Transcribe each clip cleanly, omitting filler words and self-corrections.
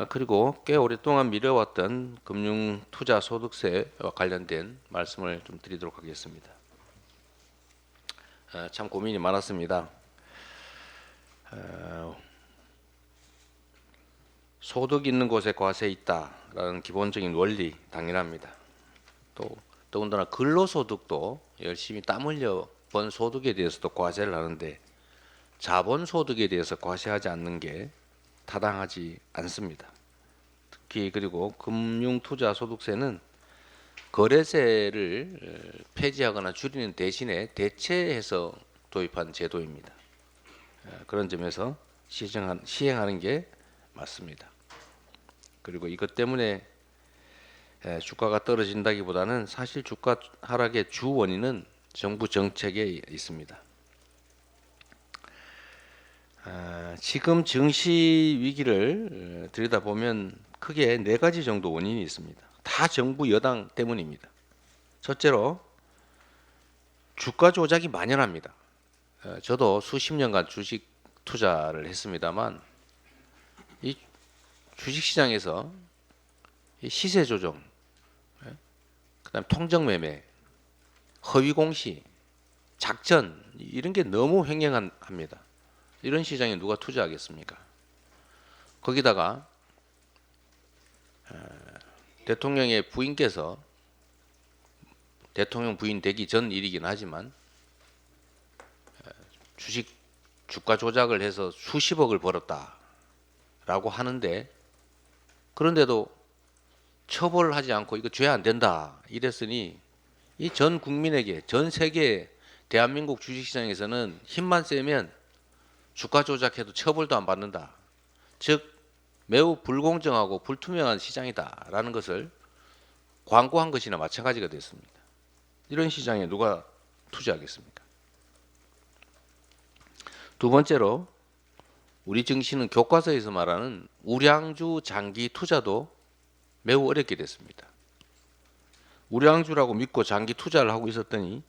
그리고 꽤 오랫동안 미뤄왔던 금융투자소득세와 관련된 말씀을 좀 드리도록 하겠습니다. 참 고민이 많았습니다. 소득 있는 곳에 과세 있다라는 기본적인 원리 당연합니다. 또 더군다나 근로소득도 열심히 땀 흘려 번 소득에 대해서도 과세를 하는데 자본소득에 대해서 과세하지 않는 게 타당하지 않습니다. 특히 그리고 금융투자소득세는 거래세를 폐지하거나 줄이는 대신에 대체해서 도입한 제도입니다. 그런 점에서 시행하는 게 맞습니다. 그리고 이것 때문에 주가가 떨어진다기보다는 사실 주가 하락의 주 원인은 정부 정책에 있습니다. 지금 증시 위기를 들여다보면 크게 네 가지 정도 원인이 있습니다. 다 정부 여당 때문입니다. 첫째로 주가 조작이 만연합니다. 저도 수십 년간 주식 투자를 했습니다만 이 주식시장에서 시세 조정, 그다음 통정 매매, 허위 공시, 작전 이런 게 너무 횡행합니다. 이런 시장에 누가 투자하겠습니까? 거기다가 대통령의 부인께서 대통령 부인 되기 전 일이긴 하지만 주가 조작을 해서 수십억을 벌었다라고 하는데 그런데도 처벌하지 않고 이거 죄 안 된다 이랬으니 이 전 국민에게 전 세계 대한민국 주식시장에서는 힘만 세면 주가 조작해도 처벌도 안 받는다. 즉 매우 불공정하고 불투명한 시장이다라는 것을 광고한 것이나 마찬가지가 됐습니다. 이런 시장에 누가 투자하겠습니까? 두 번째로 우리 증시는 교과서에서 말하는 우량주 장기 투자도 매우 어렵게 됐습니다. 우량주라고 믿고 장기 투자를 하고 있었더니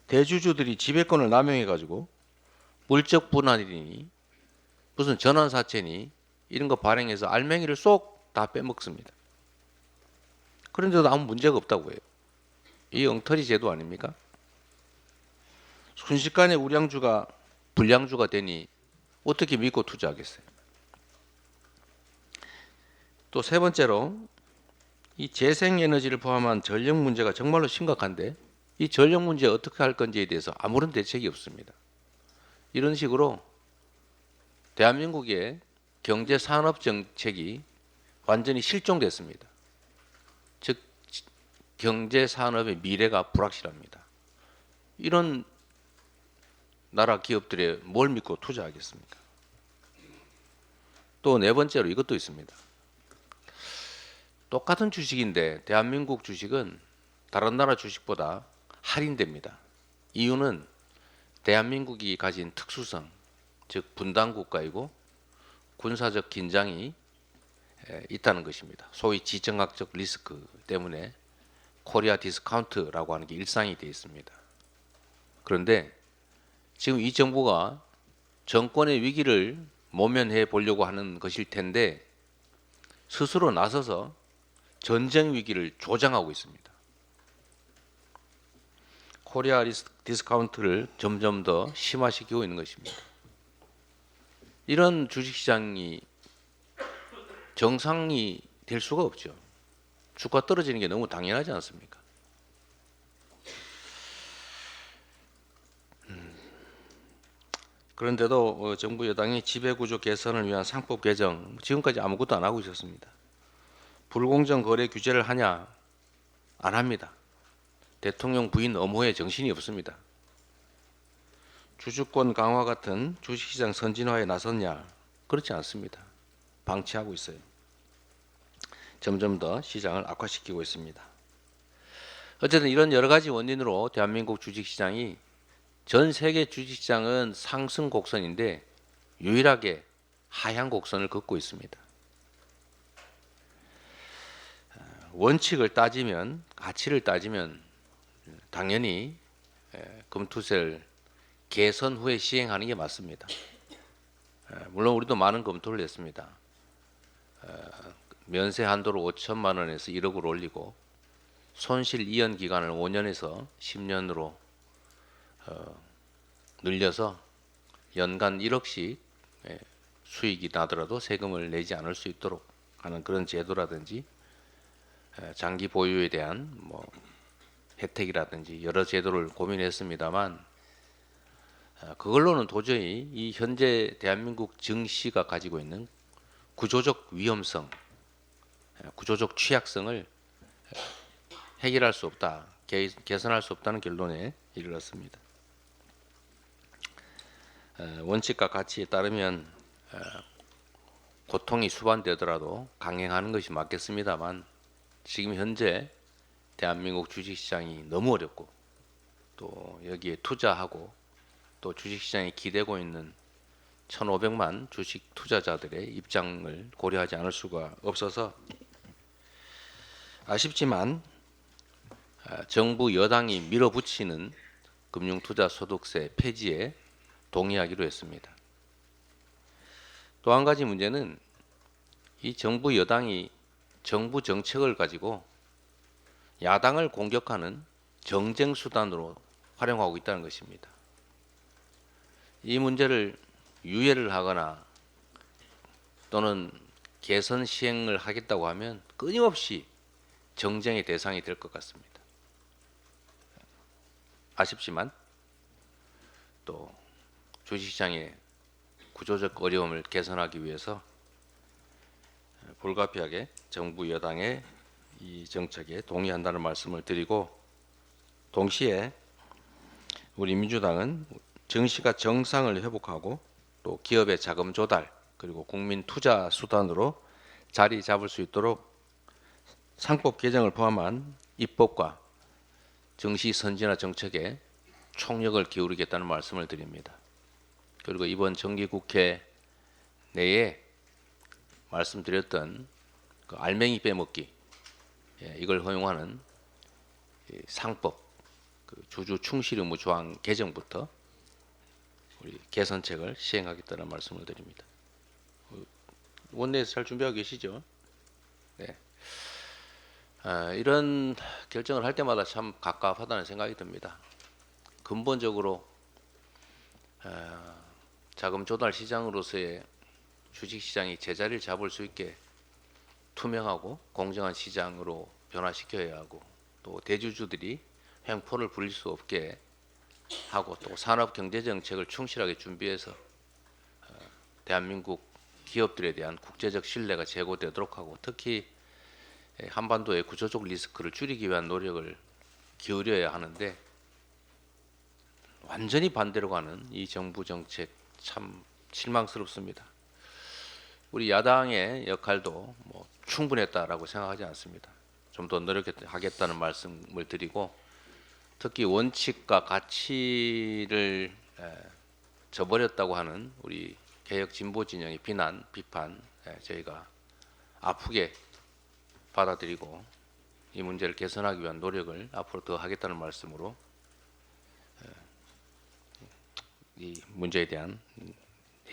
대주주들이 지배권을 남용해 가지고 물적 분할이니 무슨 전환사채니 이런 거 발행해서 알맹이를 쏙 다 빼먹습니다. 그런데도 아무 문제가 없다고 해요. 이 엉터리 제도 아닙니까? 순식간에 우량주가 불량주가 되니 어떻게 믿고 투자하겠어요? 또 세 번째로 이 재생에너지를 포함한 전력 문제가 정말로 심각한데 이 전력 문제 어떻게 할 건지에 대해서 아무런 대책이 없습니다. 이런 식으로 대한민국의 경제 산업 정책이 완전히 실종됐습니다. 즉 경제 산업의 미래가 불확실합니다. 이런 나라 기업들에 뭘 믿고 투자하겠습니까? 또 네 번째로 이것도 있습니다. 똑같은 주식인데 대한민국 주식은 다른 나라 주식보다 할인됩니다. 이유는 대한민국이 가진 특수성, 즉 분단 국가이고 군사적 긴장이 있다는 것입니다. 소위 지정학적 리스크 때문에 코리아 디스카운트라고 하는 게 일상이 되어 있습니다. 그런데 지금 이 정부가 정권의 위기를 모면해 보려고 하는 것일 텐데 스스로 나서서 전쟁 위기를 조장하고 있습니다. 코리아 디스카운트를 점점 더 심화시키고 있는 것입니다. 이런 주식시장이 정상이 될 수가 없죠. 주가 떨어지는 게 너무 당연하지 않습니까? 그런데도 정부 여당이 지배구조 개선을 위한 상법 개정 지금까지 아무것도 안 하고 있었습니다. 불공정 거래 규제를 하냐? 안 합니다. 대통령 부인 엄호에 정신이 없습니다. 주주권 강화 같은 주식시장 선진화에 나섰냐? 그렇지 않습니다. 방치하고 있어요. 점점 더 시장을 악화시키고 있습니다. 어쨌든 이런 여러 가지 원인으로 대한민국 주식시장이 전 세계 주식시장은 상승 곡선인데 유일하게 하향 곡선을 긋고 있습니다. 원칙을 따지면 가치를 따지면 당연히 검투세를 개선 후에 시행하는 게 맞습니다. 물론 우리도 많은 검토를 했습니다. 면세 한도를 5천만 원에서 1억으로 올리고 손실 이연 기간을 5년에서 10년으로 늘려서 연간 1억씩 수익이 나더라도 세금을 내지 않을 수 있도록 하는 그런 제도라든지 장기 보유에 대한 뭐 혜택이라든지 여러 제도를 고민했습니다만 그걸로는 도저히 이 현재 대한민국 증시가 가지고 있는 구조적 위험성, 구조적 취약성을 해결할 수 없다, 개선할 수 없다는 결론에 이르렀습니다. 원칙과 가치에 따르면 고통이 수반되더라도 강행하는 것이 맞겠습니다만 지금 현재 대한민국 주식시장이 너무 어렵고 또 여기에 투자하고 또 주식시장에 기대고 있는 1,500만 주식 투자자들의 입장을 고려하지 않을 수가 없어서 아쉽지만 정부 여당이 밀어붙이는 금융투자소득세 폐지에 동의하기로 했습니다. 또 한 가지 문제는 이 정부 여당이 정부 정책을 가지고 야당을 공격하는 정쟁 수단으로 활용하고 있다는 것입니다. 이 문제를 유예를 하거나 또는 개선 시행을 하겠다고 하면 끊임없이 정쟁의 대상이 될 것 같습니다. 아쉽지만 또 주식시장의 구조적 어려움을 개선하기 위해서 불가피하게 정부 여당의 이 정책에 동의한다는 말씀을 드리고 동시에 우리 민주당은 증시가 정상을 회복하고 또 기업의 자금 조달 그리고 국민 투자 수단으로 자리 잡을 수 있도록 상법 개정을 포함한 입법과 증시 선진화 정책에 총력을 기울이겠다는 말씀을 드립니다. 그리고 이번 정기국회 내에 말씀드렸던 그 알맹이 빼먹기 이걸 허용하는 상법 그 주주 충실 의무 조항 개정부터 우리 개선책을 시행하겠다는 말씀을 드립니다. 원내에서 잘 준비하고 계시죠? 네. 이런 결정을 할 때마다 참 갑갑하다는 생각이 듭니다. 근본적으로 자금 조달 시장으로서의 주식시장이 제자리를 잡을 수 있게 투명하고 공정한 시장으로 변화시켜야 하고 또 대주주들이 횡포를 부릴 수 없게 하고 또 산업 경제 정책을 충실하게 준비해서 대한민국 기업들에 대한 국제적 신뢰가 제고되도록 하고 특히 한반도의 구조적 리스크를 줄이기 위한 노력을 기울여야 하는데 완전히 반대로 가는 이 정부 정책 참 실망스럽습니다. 우리 야당의 역할도 뭐 충분했다라고 생각하지 않습니다. 좀 더 노력하겠다는 말씀을 드리고 특히 원칙과 가치를 저버렸다고 하는 우리 개혁 진보 진영의 비난, 비판 저희가 아프게 받아들이고 이 문제를 개선하기 위한 노력을 앞으로 더 하겠다는 말씀으로 이 문제에 대한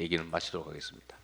얘기는 마치도록 하겠습니다.